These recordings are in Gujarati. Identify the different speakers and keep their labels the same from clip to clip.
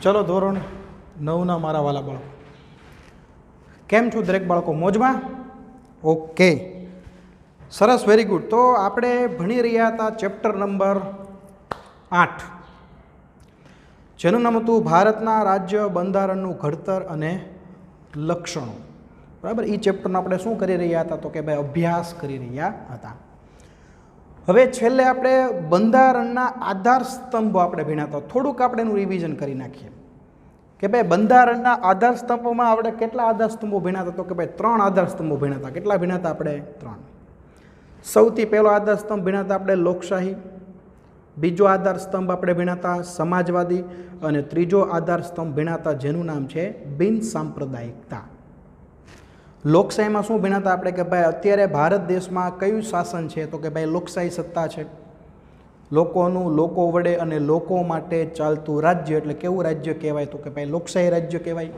Speaker 1: चलो धोरण 9 मारा वाला बाळको केम छो दरेक बाळको मोजमां? ओके सरस वेरी गुड। तो आपणे भणी रह्या हता चेप्टर नंबर 8 जेनुं नाम हतुं भारतना राज्य બંધારણનું ઘડતર અને લક્ષણો। बराबर ई चेप्टरनो આપણે શું કરી રહ્યા હતા તો કે ભાઈ અભ્યાસ કરી રહ્યા હતા। હવે છેલ્લે આપણે બંધારણના આધાર સ્તંભો આપણે ભણ્યા હતા। થોડુંક આપણે એનું રિવિઝન કરી નાખીએ કે ભાઈ બંધારણના આધાર સ્તંભોમાં આપણે કેટલા આધાર સ્તંભો ભણ્યા હતા તો કે ભાઈ 3 આધાર સ્તંભો ભણ્યા હતા। કેટલા ભણ્યા હતા આપણે? 3। સૌથી પહેલો આધાર સ્તંભ ભણ્યા હતા આપણે લોકશાહી, બીજો આધાર સ્તંભ આપણે ભણ્યા હતા સમાજવાદી અને ત્રીજો આધાર સ્તંભ ભણ્યા હતા જેનું નામ છે બિન સાંપ્રદાયિકતા। લોકશાહીમાં શું ભણ્યા હતા આપણે કે ભાઈ અત્યારે ભારત દેશમાં કયું શાસન છે તો કે ભાઈ લોકશાહી સત્તા છે। લોકોનું લોકો વડે અને લોકો માટે ચાલતું રાજ્ય એટલે કેવું રાજ્ય કહેવાય તો કે ભાઈ લોકશાહી રાજ્ય કહેવાય।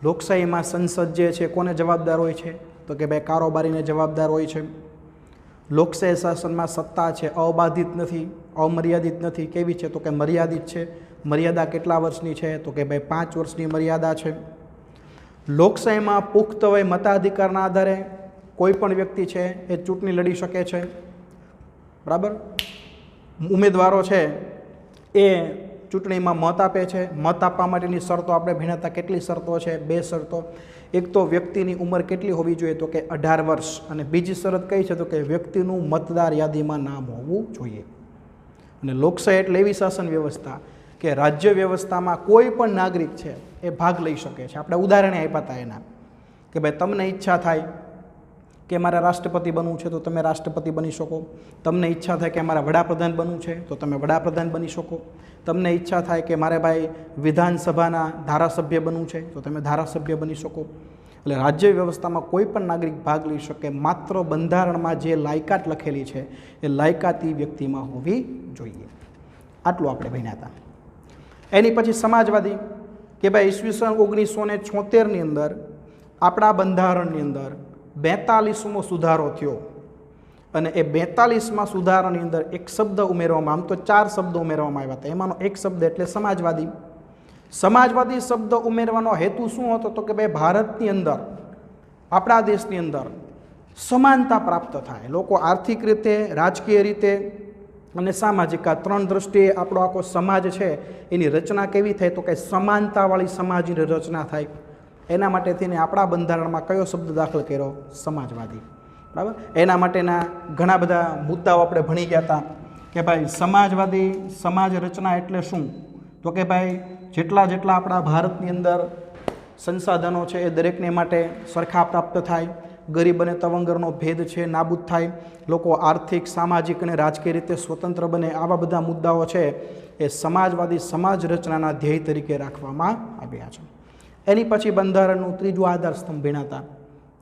Speaker 1: લોકશાહીમાં સંસદ જે છે કોને જવાબદાર હોય છે તો કે ભાઈ કારોબારીને જવાબદાર હોય છે। લોકશાહી શાસનમાં સત્તા છે અબાધિત નથી, અમર્યાદિત નથી, કેવી છે તો કે મર્યાદિત છે। મર્યાદા કેટલા વર્ષની છે તો કે ભાઈ 5 વર્ષની મર્યાદા છે। લોકશાહીમાં પુખ્ત વય મતાધિકારના આધારે કોઈ પણ વ્યક્તિ છે એ ચૂંટણી લડી શકે છે। બરાબર, ઉમેદવારો છે એ ચૂંટણીમાં મત આપે છે। મત આપવા માટેની શરતો આપણે ભણ્યા હતા। કેટલી શરતો છે? 2 શરતો। એક તો વ્યક્તિની ઉંમર કેટલી હોવી જોઈએ તો કે 18 વર્ષ અને બીજી શરત કઈ છે તો કે વ્યક્તિનું મતદાર યાદીમાં નામ હોવું જોઈએ। અને લોકશાહી એટલે એવી શાસન વ્યવસ્થા કે રાજ્ય વ્યવસ્થામાં કોઈ પણ નાગરિક છે એ ભાગ લઈ શકે છે। આપણે ઉદાહરણે આપ્યા હતા એના કે ભાઈ તમને ઈચ્છા થાય કે મારે રાષ્ટ્રપતિ બનવું છે તો તમે રાષ્ટ્રપતિ બની શકો। તમને ઈચ્છા થાય કે મારે વડાપ્રધાન બનવું છે તો તમે વડાપ્રધાન બની શકો। તમને ઈચ્છા થાય કે મારે ભાઈ વિધાનસભાના ધારાસભ્ય બનવું છે તો તમે ધારાસભ્ય બની શકો। એટલે રાજ્ય વ્યવસ્થામાં કોઈ પણ નાગરિક ભાગ લઈ શકે, માત્ર બંધારણમાં જે લાયકાત લખેલી છે એ લાયકાત એ વ્યક્તિમાં હોવી જોઈએ। આટલું આપણે ભણ્યા હતા। એની પછી સમાજવાદી કે ભાઈ ઈસવીસન 1976ની અંદર આપણા બંધારણની અંદર 42મો સુધારો થયો અને એ 42મા સુધારાની અંદર એક શબ્દ ઉમેરવામાં, આમ તો 4 શબ્દો ઉમેરવામાં આવ્યા હતા, એમાંનો એક શબ્દ એટલે સમાજવાદી। સમાજવાદી શબ્દ ઉમેરવાનો હેતુ શું હતો તો કે ભાઈ ભારતની અંદર, આપણા દેશની અંદર સમાનતા પ્રાપ્ત થાય, લોકો આર્થિક રીતે, રાજકીય રીતે અને સામાજિક, આ 3 દ્રષ્ટિએ આપણો આખો સમાજ છે એની રચના કેવી થાય તો કે સમાનતાવાળી સમાજની રચના થાય। એના માટે થઈને આપણા બંધારણમાં કયો શબ્દ દાખલ કર્યો? સમાજવાદી। બરાબર, એના માટેના ઘણા બધા મુદ્દાઓ આપણે ભણી ગયા હતા કે ભાઈ સમાજવાદી સમાજ રચના એટલે શું તો કે ભાઈ જેટલા આપણા ભારતની અંદર સંસાધનો છે એ દરેકને માટે સરખા પ્રાપ્ત થાય, ગરીબ અને તવંગરનો ભેદ છે નાબૂદ થાય, લોકો આર્થિક, સામાજિક અને રાજકીય રીતે સ્વતંત્ર બને, આવા બધા મુદ્દાઓ છે એ સમાજવાદી સમાજ રચનાના ધ્યેય તરીકે રાખવામાં આવ્યા છે। એની પછી બંધારણનું ત્રીજું આધાર સ્તંભ ભણ્યા હતા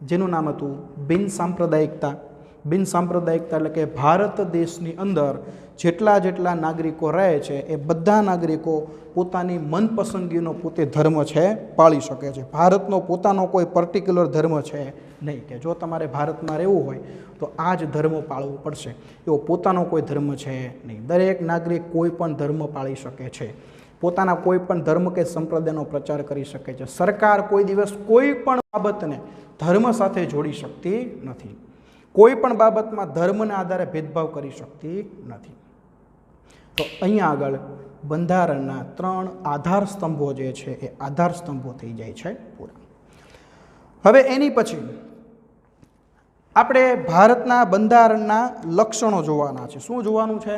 Speaker 1: જેનું નામ હતું બિન સાંપ્રદાયિકતા। બિન સાંપ્રદાયિકતા એટલે કે ભારત દેશની અંદર જેટલા નાગરિકો રહે છે એ બધા નાગરિકો પોતાની મનપસંદગીનો પોતે ધર્મ છે પાળી શકે છે। ભારતનો પોતાનો કોઈ પર્ટિક્યુલર ધર્મ છે નહીં કે જો તમારે ભારતમાં રહેવું હોય તો આ જ ધર્મ પાળવો પડશે, એવો પોતાનો કોઈ ધર્મ છે નહીં। દરેક નાગરિક કોઈ પણ ધર્મ પાળી શકે છે, પોતાના કોઈ પણ ધર્મ કે સંપ્રદાયનો પ્રચાર કરી શકે છે। સરકાર કોઈ દિવસ કોઈ પણ બાબતને ધર્મ સાથે જોડી શકતી નથી, કોઈ પણ બાબતમાં ધર્મના આધારે ભેદભાવ કરી શકતી નથી। તો અહીંયા આગળ બંધારણના 3 આધાર સ્તંભો જે છે એ આધાર સ્તંભો થઈ જાય છે પૂરા। હવે એની પછી આપણે ભારતના બંધારણના લક્ષણો જોવાના છે। શું જોવાનું છે?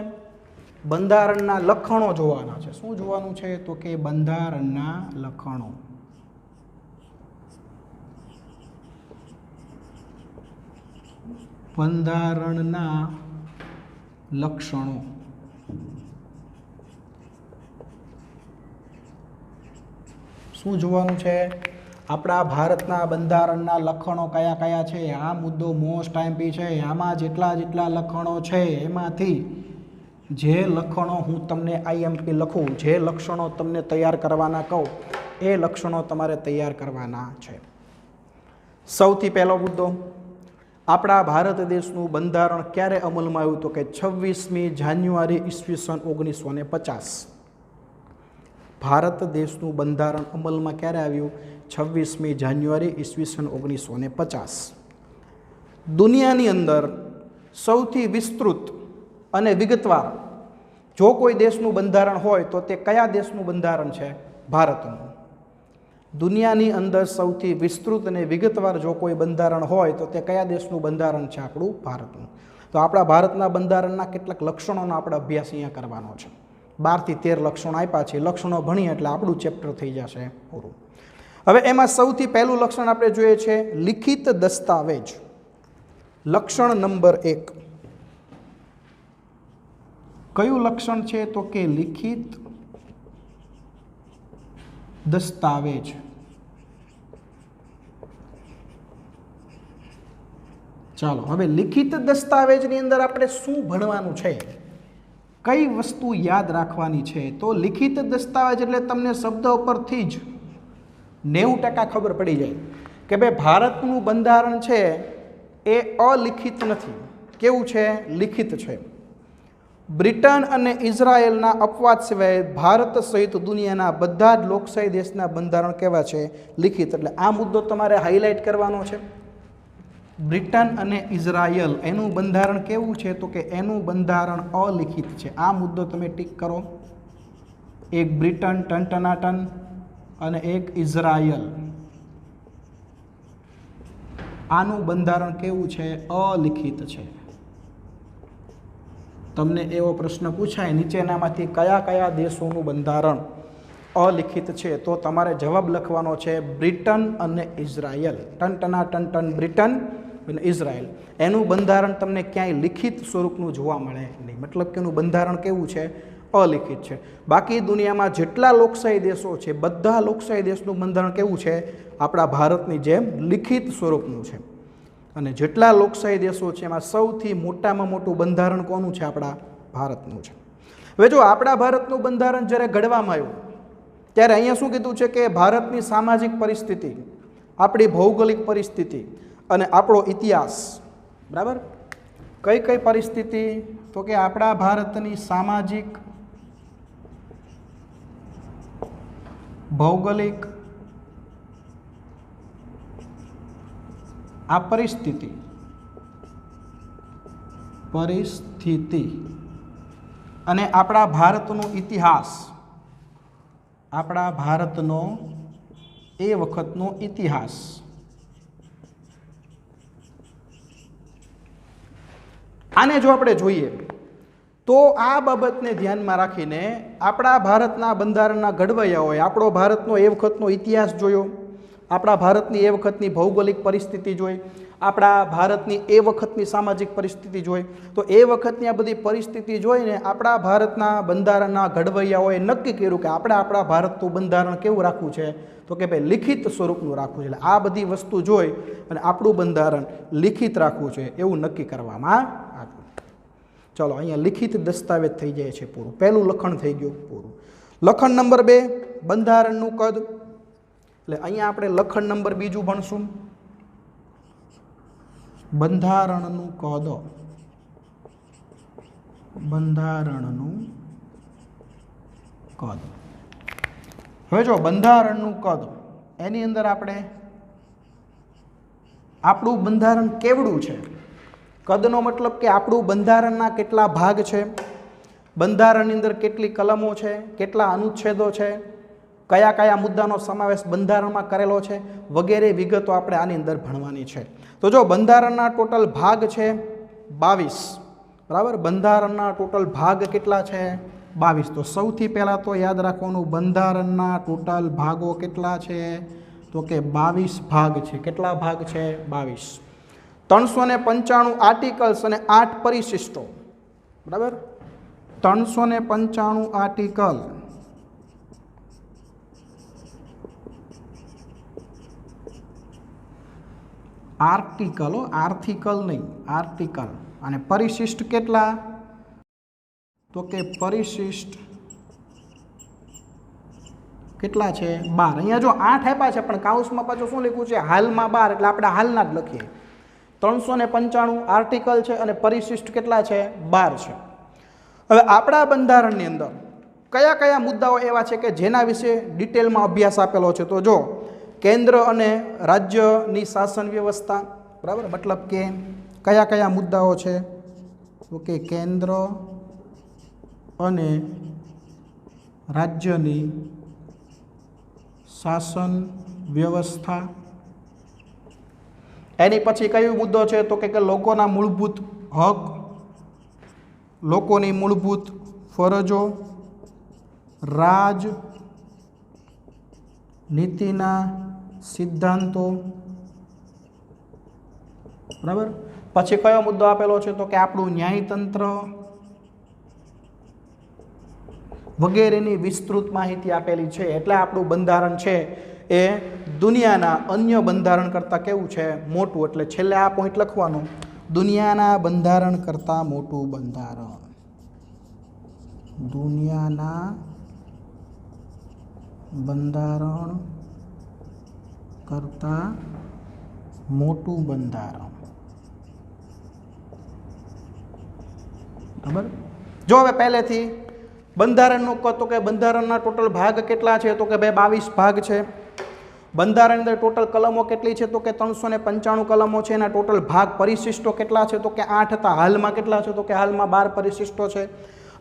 Speaker 1: બંધારણના લક્ષણો જોવાના છે। શું જોવાનું છે તો કે બંધારણના લક્ષણો। બંધારણના લક્ષણો શું જોવાનું છે? આપણા ભારતના બંધારણના લક્ષણો કયા કયા છે? આ મુદ્દો મોસ્ટ આઈએમપી છે। આમાં જેટલા લક્ષણો છે એમાંથી જે લક્ષણો હું તમને આઈએમપી લખું, જે લક્ષણો તમને તૈયાર કરવાના કહું એ લક્ષણો તમારે તૈયાર કરવાના છે। સૌથી પહેલો મુદ્દો, આપણા ભારત દેશનું બંધારણ ક્યારે અમલમાં આવ્યું તો કે 26મી જાન્યુઆરી ઈસવીસન 1950। ભારત દેશનું બંધારણ અમલમાં ક્યારે આવ્યું? 26મી જાન્યુઆરી ઈસવીસન 1950. દુનિયાની અંદર સૌથી વિસ્તૃત અને વિગતવાર જો કોઈ દેશનું બંધારણ હોય તો તે કયા દેશનું બંધારણ છે? ભારતનું. દુનિયાની અંદર સૌથી વિસ્તૃત અને વિગતવાર જો કોઈ બંધારણ હોય તો તે કયા દેશનું બંધારણ છે? આપણું ભારતનું. તો આપણા ભારતના બંધારણના કેટલાક લક્ષણોનો આપણે અભ્યાસ અહીંયા કરવાનો છે. 12 થી 13 લક્ષણો આપ્યા છે. લક્ષણો ભણીએ એટલે આપણું ચેપ્ટર થઈ જશે પૂરું. હવે એમાં સૌથી પહેલું લક્ષણ આપણે જોઈએ છે લિખિત દસ્તાવેજ. લક્ષણ નંબર 1. કયું લક્ષણ છે? તો કે લિખિત દસ્તાવેજ. ચાલો હવે લિખિત દસ્તાવેજની અંદર આપણે શું ભણવાનું છે, કઈ વસ્તુ યાદ રાખવાની છે? તો લિખિત દસ્તાવેજ એટલે તમને શબ્દ ઉપરથી જ 90% ખબર પડી જાય કે ભાઈ ભારતનું બંધારણ છે એ અલિખિત નથી. કેવું છે? લિખિત છે. બ્રિટન અને ઇઝરાયેલના અપવાદ સિવાય ભારત સહિત દુનિયાના બધા જ લોકશાહી દેશના બંધારણ કેવા છે? લિખિત. એટલે આ મુદ્દો તમારે હાઇલાઇટ કરવાનો છે. બ્રિટન અને ઇઝરાયલ એનું બંધારણ કેવું છે? તો કે એનું બંધારણ અલિખિત છે. આ મુદ્દો તમે ટીક કરો. એક બ્રિટન ટનટનાટન અને એક ઇઝરાયલ, આનું બંધારણ કેવું છે? અલિખિત છે. તમને એવો પ્રશ્ન પૂછાય નીચેનામાંથી કયા કયા દેશોનું બંધારણ અલિખિત છે, તો તમારે જવાબ લખવાનો છે બ્રિટન અને ઇઝરાયલ. ટન બ્રિટન અને ઇઝરાયલ. એનું બંધારણ તમને ક્યાંય લિખિત સ્વરૂપનું જોવા મળે નહીં. મતલબ કે એનું બંધારણ કેવું છે? અલિખિત છે. બાકી દુનિયામાં જેટલા લોકશાહી દેશો છે બધા લોકશાહી દેશનું બંધારણ કેવું છે? આપણા ભારતની જેમ લિખિત સ્વરૂપનું છે. અને જેટલા લોકશાહી દેશો છે એમાં સૌથી મોટામાં મોટું બંધારણ કોનું છે? આપણા ભારતનું છે. હવે જો આપણા ભારતનું બંધારણ જ્યારે ઘડવામાં આવ્યું ત્યારે અહીંયા શું કીધું છે કે ભારતની સામાજિક પરિસ્થિતિ, આપણી ભૌગોલિક પરિસ્થિતિ અને આપણો ઇતિહાસ, બરાબર? કઈ કઈ પરિસ્થિતિ? તો કે આપણા ભારતની સામાજિક, ભૌગોલિક આ પરિસ્થિતિ અને આપણા ભારતનો ઇતિહાસ, આપણા ભારતનો એ વખતનો ઇતિહાસ. આને જો આપણે જોઈએ તો આ બાબતને ધ્યાનમાં રાખીને આપણા ભારતના બંધારણના ઘડવૈયાઓએ આપણો ભારતનો એ વખતનો ઇતિહાસ જોયો, આપણા ભારતની એ વખતની ભૌગોલિક પરિસ્થિતિ જોઈ, આપણા ભારતની એ વખતની સામાજિક પરિસ્થિતિ જોઈ. તો એ વખતની આ બધી પરિસ્થિતિ જોઈને આપણા ભારતના બંધારણના ઘડવૈયાઓએ નક્કી કર્યું કે આપણે આપણા ભારતનું બંધારણ કેવું રાખવું છે? તો કે ભાઈ લિખિત સ્વરૂપનું રાખવું છે. એટલે આ બધી વસ્તુ જોઈ અને આપણું બંધારણ લિખિત રાખવું છે એવું નક્કી કરવામાં આવ્યું. ચલો અહીંયા લિખિત દસ્તાવેજ થઈ જાય છે પૂરું. પહેલું લખણ થઈ ગયું પૂરું. લખણ નંબર 2 બંધારણનું કદ. એટલે અહીંયા આપણે લખણ નંબર 2 ભણશું, બંધારણનું કદ. બંધારણનું કદ. હવે જો બંધારણનું કદ એની અંદર આપણે આપણું બંધારણ કેવડું છે? કદનો મતલબ કે આપણું બંધારણના કેટલા ભાગ છે, બંધારણની અંદર કેટલી કલમો છે, કેટલા અનુચ્છેદો છે, કયા કયા મુદ્દાનો સમાવેશ બંધારણમાં કરેલો છે, વગેરે વિગતો આપણે આની અંદર ભણવાની છે. તો જો બંધારણના ટોટલ ભાગ છે 22, બરાબર? બંધારણના ટોટલ ભાગ કેટલા છે? 22. તો સૌથી પહેલાં તો યાદ રાખવાનું બંધારણના ટોટલ ભાગો કેટલા છે? તો કે 22 ભાગ છે. કેટલા ભાગ છે? 22. 395 આર્ટિકલ્સ અને 8 પરિશિષ્ટો, બરાબર? 395 આર્ટિકલ, આર્ટિકલ નહીં, આર્ટિકલ. અને પરિશિષ્ટ કેટલા? તો કે પરિશિષ્ટ કેટલા છે? 12. અહીંયા જો 8 આપ્યા છે પણ કાઉન્સમાં પાછું શું લખ્યું છે? હાલમાં 12. એટલે આપણે હાલના જ લખીએ. 395 આર્ટિકલ છે અને પરિશિષ્ટ કેટલા છે? 12 છે. હવે આપણા બંધારણની અંદર કયા કયા મુદ્દાઓ એવા છે કે જેના વિશે ડિટેલમાં અભ્યાસ આપેલો છે? તો જો કેન્દ્ર અને રાજ્યની શાસન વ્યવસ્થા, બરાબર, મતલબ કે કયા કયા મુદ્દાઓ છે? તો કે કેન્દ્ર અને રાજ્યની શાસન વ્યવસ્થા. એની પછી કયો મુદ્દો છે? તો કે લોકોના મૂળભૂત હક, લોકોની મૂળભૂત ફરજો, રાજનીતિના સિદ્ધાંતો, બરાબર. પછી કયો મુદ્દો આપેલો છે? તો કે આપણું ન્યાયતંત્ર વગેરેની વિસ્તૃત માહિતી આપેલી છે. એટલે આપણું બંધારણ છે એ દુનિયાના અન્ય બંધારણ કરતાં કેવું છે? મોટું. એટલે છેલ્લે આ પોઈન્ટ લખવાનું, દુનિયાના બંધારણ કરતાં મોટું બંધારણ. દુનિયાના બંધારણ કરતાં મોટું બંધારણ. બરાબર. જો હવે પહેલેથી બંધારણનું કહો તો કે બંધારણના ટોટલ ભાગ કેટલા છે? તો કે ભાઈ 22 ભાગ છે. બંધારણની અંદર ટોટલ કલમો કેટલી છે? તો કે 395 કલમો છે. એના ટોટલ ભાગ પરિશિષ્ટો કેટલા છે? તો કે 8 હતા. હાલમાં કેટલા છે? તો કે હાલમાં 12 પરિશિષ્ટો છે.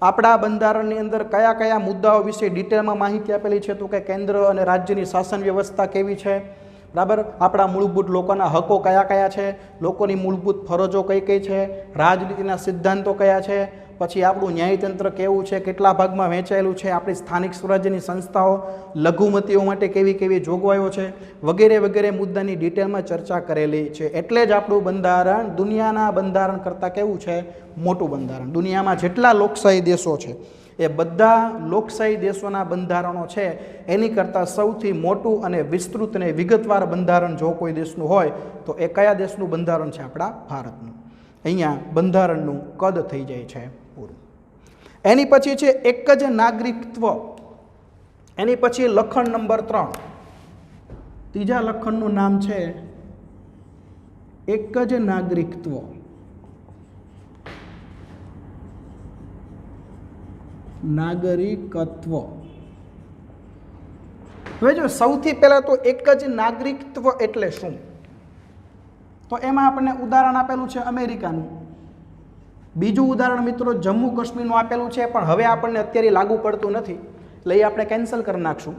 Speaker 1: આપણા બંધારણની અંદર કયા કયા મુદ્દાઓ વિશે ડિટેલમાં માહિતી આપેલી છે? તો કે કેન્દ્ર અને રાજ્યની શાસન વ્યવસ્થા કેવી છે, બરાબર, આપણા મૂળભૂત લોકોના હકો કયા કયા છે, લોકોની મૂળભૂત ફરજો કઈ કઈ છે, રાજનીતિના સિદ્ધાંતો કયા છે, પછી આપણું ન્યાયતંત્ર કેવું છે, કેટલા ભાગમાં વહેંચાયેલું છે, આપણી સ્થાનિક સ્વરાજ્યની સંસ્થાઓ લઘુમતીઓ માટે કેવી કેવી જોગવાઈઓ છે, વગેરે વગેરે મુદ્દાની ડિટેલમાં ચર્ચા કરેલી છે. એટલે જ આપણું બંધારણ દુનિયાના બંધારણ કરતાં કેવું છે? મોટું બંધારણ. દુનિયામાં જેટલા લોકશાહી દેશો છે એ બધા લોકશાહી દેશોના બંધારણો છે એની કરતાં સૌથી મોટું અને વિસ્તૃત અને વિગતવાર બંધારણ જો કોઈ દેશનું હોય તો એ કયા દેશનું બંધારણ છે? આપણા ભારતનું. અહીંયા બંધારણનું કદ થઈ જાય છે પૂરું. એની પછી છે એક જ નાગરિકત્વ. એની પછી લખણ નંબર 3. ત્રીજા લખણનું નામ છે એક જ નાગરિકત્વ. નાગરિકત્વ. હવે જો સૌથી પહેલા તો એક જ નાગરિકત્વ એટલે શું? તો એમાં આપણને ઉદાહરણ આપેલું છે અમેરિકાનું. બીજું ઉદાહરણ મિત્રો જમ્મુ કાશ્મીરનું આપેલું છે, પણ હવે આપણને અત્યારે લાગુ પડતું નથી, એટલે એ આપણે કેન્સલ કરી નાખશું.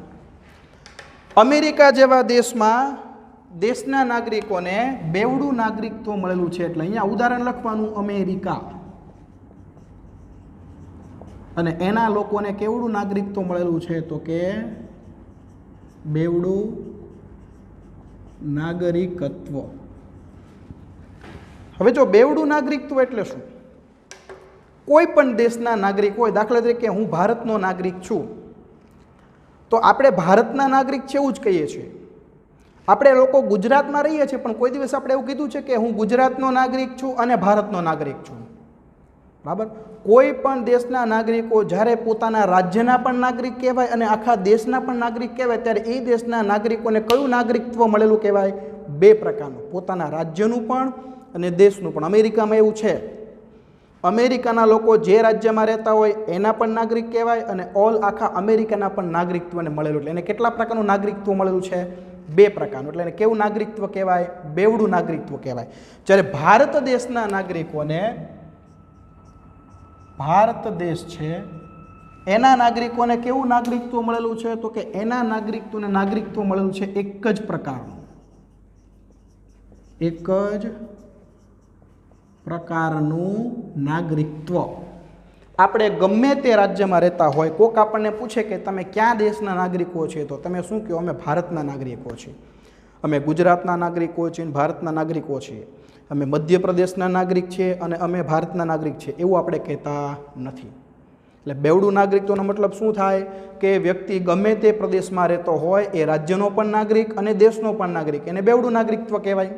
Speaker 1: અમેરિકા જેવા દેશમાં દેશના નાગરિકોને બેવડું નાગરિકત્વ મળેલું છે, એટલે અહીંયા ઉદાહરણ લખવાનું અમેરિકા. અને એના લોકોને કેવડું નાગરિકત્વ મળેલું છે? તો કે બેવડું નાગરિકત્વ. હવે જો બેવડું નાગરિકત્વ એટલે શું? કોઈ પણ દેશના નાગરિક હોય, દાખલા તરીકે હું ભારતનો નાગરિક છું, તો આપણે ભારતના નાગરિક છે એવું જ કહીએ છીએ. આપણે લોકો ગુજરાતમાં રહીએ છીએ, પણ કોઈ દિવસ આપણે એવું કીધું છે કે હું ગુજરાતનો નાગરિક છું અને ભારતનો નાગરિક છું, બરાબર? કોઈ પણ દેશના નાગરિકો જ્યારે પોતાના રાજ્યના પણ નાગરિક કહેવાય અને આખા દેશના પણ નાગરિક કહેવાય, ત્યારે એ દેશના નાગરિકોને કયું નાગરિકત્વ મળેલું કહેવાય? 2 પ્રકારનું, પોતાના રાજ્યનું પણ અને દેશનું પણ. અમેરિકામાં એવું છે, અમેરિકાના લોકો જે રાજ્યમાં રહેતા હોય એના પણ નાગરિક કહેવાય અને ઓલ આખા અમેરિકાના પણ નાગરિકત્વને મળેલું. એટલે એને કેટલા પ્રકારનું નાગરિકત્વ મળેલું છે? 2 પ્રકારનું. એટલે એને કેવું નાગરિકત્વ કહેવાય? બેવડું નાગરિકત્વ કહેવાય. જ્યારે ભારત દેશના નાગરિકોને, ભારત દેશ છે એના નાગરિકોને કેવું નાગરિકત્વ મળેલું છે? તો કે એના નાગરિકત્વ મળેલું છે એક જ પ્રકારનું. એક જ પ્રકારનું નાગરિકત્વ. આપણે ગમે તે રાજ્યમાં રહેતા હોય, કોક આપણને પૂછે કે તમે કયા દેશના નાગરિકો છે, તો તમે શું કહો? અમે ભારતના નાગરિકો છીએ, અમે ગુજરાતના નાગરિકો છીએ, ભારતના નાગરિકો છીએ, અમે મધ્યપ્રદેશના નાગરિક છીએ અને અમે ભારતના નાગરિક છીએ, એવું આપણે કહેતા નથી. એટલે બેવડું નાગરિકત્વનો મતલબ શું થાય? કે વ્યક્તિ ગમે તે પ્રદેશમાં રહેતો હોય એ રાજ્યનો પણ નાગરિક અને દેશનો પણ નાગરિક, એને બેવડું નાગરિકત્વ કહેવાય.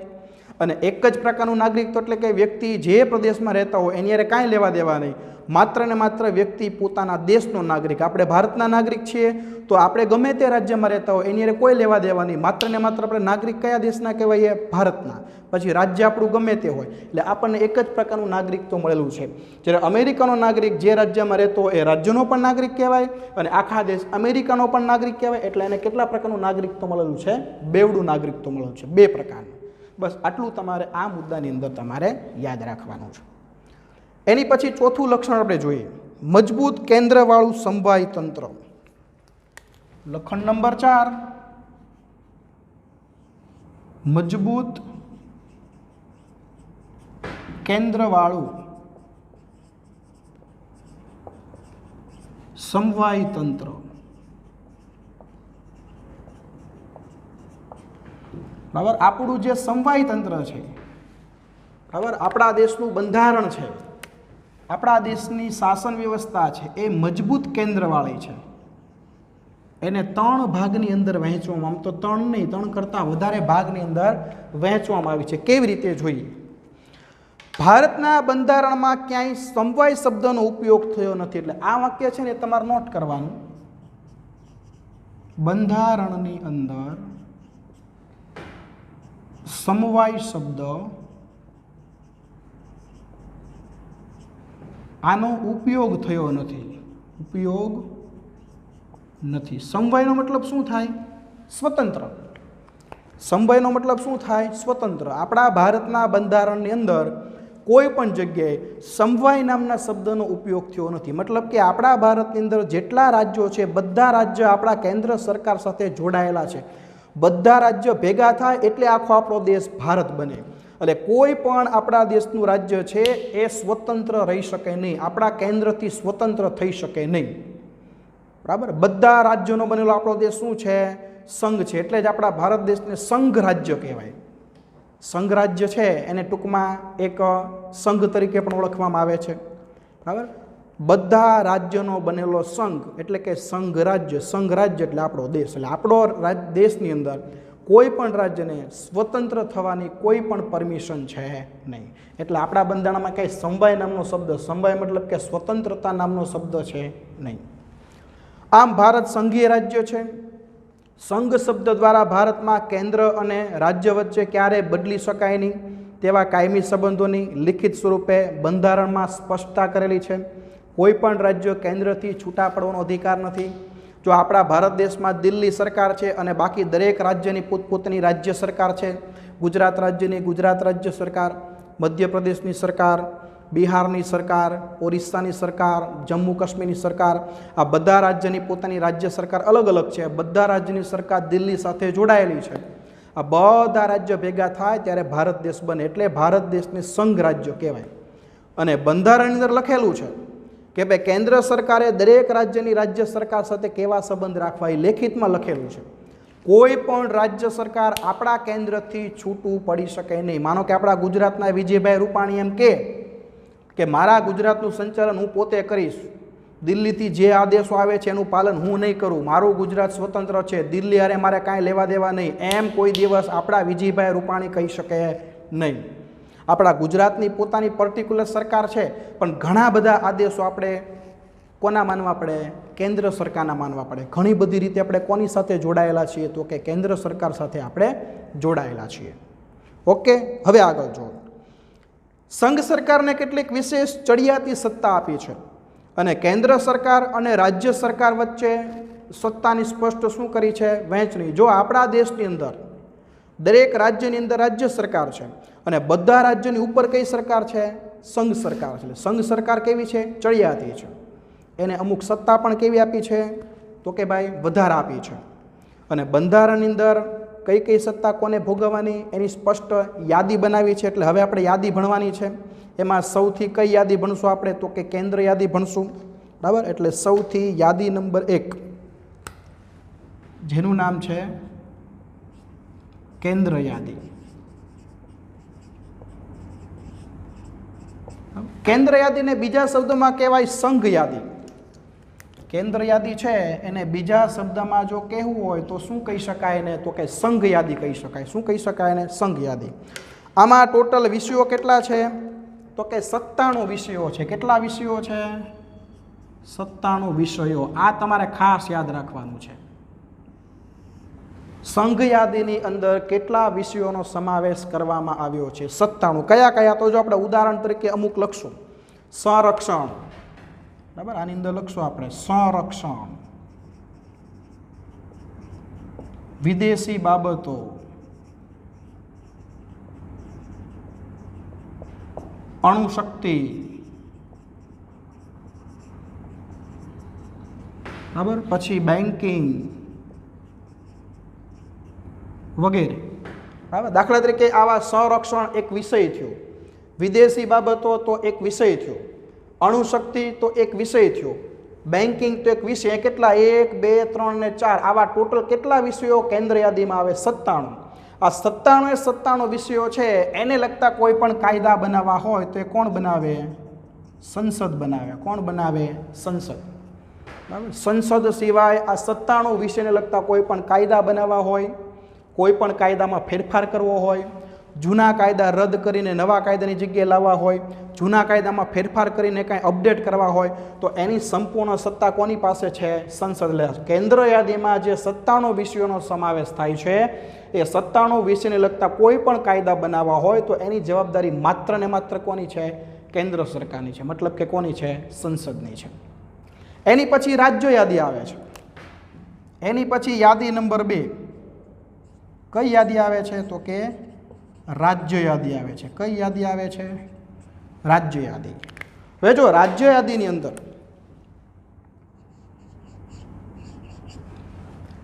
Speaker 1: અને એક જ પ્રકારનું નાગરિકત્વ એટલે કે વ્યક્તિ જે પ્રદેશમાં રહેતા હોય એની હારે કાંઈ લેવા દેવા નહીં, માત્ર ને માત્ર વ્યક્તિ પોતાના દેશનો નાગરિક. આપણે ભારતના નાગરિક છીએ તો આપણે ગમે તે રાજ્યમાં રહેતા હોય એની હારે કોઈ લેવા દેવા નહીં, માત્ર ને માત્ર આપણે નાગરિક કયા દેશના કહેવાય? ભારતના. પછી રાજ્ય આપણું ગમે તે હોય એટલે આપણને એક જ પ્રકારનું નાગરિકત્વ મળેલું છે. જ્યારે અમેરિકાનો નાગરિક જે રાજ્યમાં રહેતો હોય એ રાજ્યનો પણ નાગરિક કહેવાય અને આખા દેશ અમેરિકાનો પણ નાગરિક કહેવાય. એટલે એને કેટલા પ્રકારનું નાગરિકત્વ મળેલું છે? બેવડું નાગરિકત્વ મળેલું છે, બે પ્રકારનું. બસ આટલું તમારે આ મુદ્દાની અંદર તમારે યાદ રાખવાનું છે. એની પછી ચોથું લક્ષણ આપણે જોઈએ, મજબૂત કેન્દ્રવાળું સમવાય તંત્ર. લક્ષણ નંબર 4, મજબૂત કેન્દ્રવાળું સમવાય તંત્ર. બરાબર, આપણું જે સમવાય તંત્ર છે, બરાબર, આપણા દેશનું બંધારણ છે, આપણા દેશની શાસન વ્યવસ્થા છે, એ મજબૂત કેન્દ્રવાળી છે. એને 3 ભાગની અંદર વહેંચવામાં, આમ તો 3 નહીં, 3 કરતાં વધારે ભાગની અંદર વહેંચવામાં આવી છે. કેવી રીતે જોઈએ? ભારતના બંધારણમાં ક્યાંય સમવાય શબ્દનો ઉપયોગ થયો નથી. એટલે આ વાક્ય છે ને તમારે નોટ કરવાનું. બંધારણની અંદર સમવાય શબ્દ આનો ઉપયોગ થયો નથી. ઉપયોગ નથી. સમવાયનો મતલબ શું થાય? સ્વતંત્ર. સમવાયનો મતલબ શું થાય? સ્વતંત્ર. આપણા ભારતના બંધારણની અંદર કોઈ પણ જગ્યાએ સમવાય નામના શબ્દનો ઉપયોગ થયો નથી. મતલબ કે આપણા ભારતની અંદર જેટલા રાજ્યો છે બધા રાજ્ય આપણા કેન્દ્ર સરકાર સાથે જોડાયેલા છે. બધા રાજ્ય ભેગા થાય એટલે આખો આપણો દેશ ભારત બને. એટલે કોઈ પણ આપણા દેશનું રાજ્ય છે એ સ્વતંત્ર રહી શકે નહીં, આપણા કેન્દ્રથી સ્વતંત્ર થઈ શકે નહીં. બરાબર, બધા રાજ્યોનો બનેલો આપણો દેશ શું છે? સંઘ છે. એટલે જ આપણા ભારત દેશને સંઘ રાજ્ય કહેવાય. સંઘ રાજ્ય છે એને ટૂંકમાં એક સંઘ તરીકે પણ ઓળખવામાં આવે છે. બરાબર, બધા રાજ્યનો બનેલો સંઘ એટલે કે સંઘ રાજ્ય. સંઘ રાજ્ય એટલે આપણો દેશ. એટલે આપણો દેશની અંદર કોઈ પણ રાજ્યને સ્વતંત્ર થવાની કોઈ પણ પરમિશન છે નહીં. એટલે આપણા બંધારણમાં કંઈ સમવાય નામનો શબ્દ, સમવાય મતલબ કે સ્વતંત્રતા નામનો શબ્દ છે નહીં. આમ ભારત સંઘીય રાજ્ય છે. સંઘ શબ્દ દ્વારા ભારતમાં કેન્દ્ર અને રાજ્ય વચ્ચે ક્યારેય બદલી શકાય નહીં તેવા કાયમી સંબંધોની લિખિત સ્વરૂપે બંધારણમાં સ્પષ્ટતા કરેલી છે. કોઈ પણ રાજ્ય કેન્દ્રથી છૂટા પડવાનો અધિકાર નથી. જો આપણા ભારત દેશમાં દિલ્હી સરકાર છે અને બાકી દરેક રાજ્યની પોતપોતાની રાજ્ય સરકાર છે. ગુજરાત રાજ્યની ગુજરાત રાજ્ય સરકાર, મધ્યપ્રદેશની સરકાર, બિહારની સરકાર, ઓરિસ્સાની સરકાર, જમ્મુ કાશ્મીરની સરકાર, આ બધા રાજ્યની પોતાની રાજ્ય સરકાર અલગ અલગ છે. બધા રાજ્યની સરકાર દિલ્હી સાથે જોડાયેલી છે. આ બધા રાજ્ય ભેગા થાય ત્યારે ભારત દેશ બને. એટલે ભારત દેશને સંઘ રાજ્ય કહેવાય. અને બંધારણની અંદર લખેલું છે કે ભાઈ કેન્દ્ર સરકારે દરેક રાજ્યની રાજ્ય સરકાર સાથે કેવા સંબંધ રાખવા એ લેખિતમાં લખેલું છે. કોઈ પણ રાજ્ય સરકાર આપણા કેન્દ્રથી છૂટું પડી શકે નહીં. માનો કે આપણા ગુજરાતના વિજયભાઈ રૂપાણી એમ કે મારા ગુજરાતનું સંચાલન હું પોતે કરીશ, દિલ્હીથી જે આદેશો આવે છે એનું પાલન હું નહીં કરું, મારું ગુજરાત સ્વતંત્ર છે, દિલ્હી હારે મારે કાંઈ લેવા દેવા નહીં, એમ કોઈ દિવસ આપણા વિજયભાઈ રૂપાણી કહી શકે નહીં. આપણા ગુજરાતની પોતાની પર્ટિક્યુલર સરકાર છે પણ ઘણા બધા આદેશો આપણે કોના માનવા પડે? કેન્દ્ર સરકારના માનવા પડે. ઘણી બધી રીતે આપણે કોની સાથે જોડાયેલા છીએ? તો કે કેન્દ્ર સરકાર સાથે આપણે જોડાયેલા છીએ. ઓકે, હવે આગળ જો. સંઘ સરકારને કેટલીક વિશેષ ચડિયાતી સત્તા આપી છે અને કેન્દ્ર સરકાર અને રાજ્ય સરકાર વચ્ચે સત્તાની સ્પષ્ટ શું કરી છે? વહેંચણી. જો આપણા દેશની અંદર દરેક રાજ્યની અંદર રાજ્ય સરકાર છે અને બધા રાજ્યની ઉપર કઈ સરકાર છે? સંઘ સરકાર છે. સંઘ સરકાર કેવી છે? ચડિયાતી છે. એને અમુક સત્તા પણ કેવી આપી છે? તો કે ભાઈ વધારે આપી છે. અને બંધારણની અંદર કઈ કઈ સત્તા કોને ભોગવવાની એની સ્પષ્ટ યાદી બનાવી છે. એટલે હવે આપણે યાદી ભણવાની છે. એમાં સૌથી કઈ યાદી ભણશું આપણે? તો કે કેન્દ્ર યાદી ભણશું. બરાબર, એટલે સૌથી યાદી નંબર 1 જેનું નામ છે કેન્દ્ર યાદી. કેન્દ્ર યાદીને બીજા શબ્દમાં કહેવાય સંઘ યાદી. કેન્દ્ર યાદી છે એને બીજા શબ્દમાં જો કહેવું હોય તો શું કહી શકાય ને? તો કે સંઘ યાદી કહી શકાય. શું કહી શકાય ને? સંઘ યાદી. આમાં ટોટલ વિષયો કેટલા છે તો કે 97 વિષયો છે. કેટલા વિષયો છે? 97 વિષયો. આ તમારે ખાસ યાદ રાખવાનું છે. સંઘ યાદીની અંદર કેટલા વિષયોનો સમાવેશ કરવામાં આવ્યો છે? 97. કયા કયા? તો જો આપણે ઉદાહરણ તરીકે અમુક લખશું. સંરક્ષણ, બરાબર, આની અંદર લખશું આપણે સંરક્ષણ, વિદેશી બાબતો, અણુશક્તિ, બરાબર, પછી બેન્કિંગ વગેરે. બરાબર, દાખલા તરીકે આવા સંરક્ષણ એક વિષય થયો, વિદેશી બાબતો તો એક વિષય થયો, અણુશક્તિ તો એક વિષય થયો, બેન્કિંગ તો એક વિષય. કેટલા? 1 2 3 ને 4. આવા ટોટલ કેટલા વિષયો કેન્દ્ર યાદીમાં આવે? 97. આ 97 વિષયો છે એને લગતા કોઈ પણ કાયદા બનાવવા હોય તો એ કોણ બનાવે? સંસદ બનાવે. કોણ બનાવે? સંસદ. બરાબર, સંસદ સિવાય આ 97 વિષયને લગતા કોઈ પણ કાયદા બનાવવા હોય, કોઈ પણ કાયદામાં ફેરફાર કરવો હોય, જૂના કાયદા રદ કરીને નવા કાયદાની જગ્યાએ લાવવા હોય, જૂના કાયદામાં ફેરફાર કરીને કાંઈ અપડેટ કરવા હોય તો એની સંપૂર્ણ સત્તા કોની પાસે છે? સંસદ લે. કેન્દ્ર યાદીમાં જે 97 વિષયોનો સમાવેશ થાય છે એ 97 વિષયને લગતા કોઈ પણ કાયદા બનાવવા હોય તો એની જવાબદારી માત્ર ને માત્ર કોની છે? કેન્દ્ર સરકારની છે. મતલબ કે કોની છે? સંસદની છે. એની પછી રાજ્ય યાદી આવે છે. એની પછી યાદી નંબર 2. કઈ યાદી આવે છે? તો કે રાજ્ય યાદી આવે છે. કઈ યાદી આવે છે? રાજ્ય યાદી. હવે જો રાજ્ય યાદીની અંદર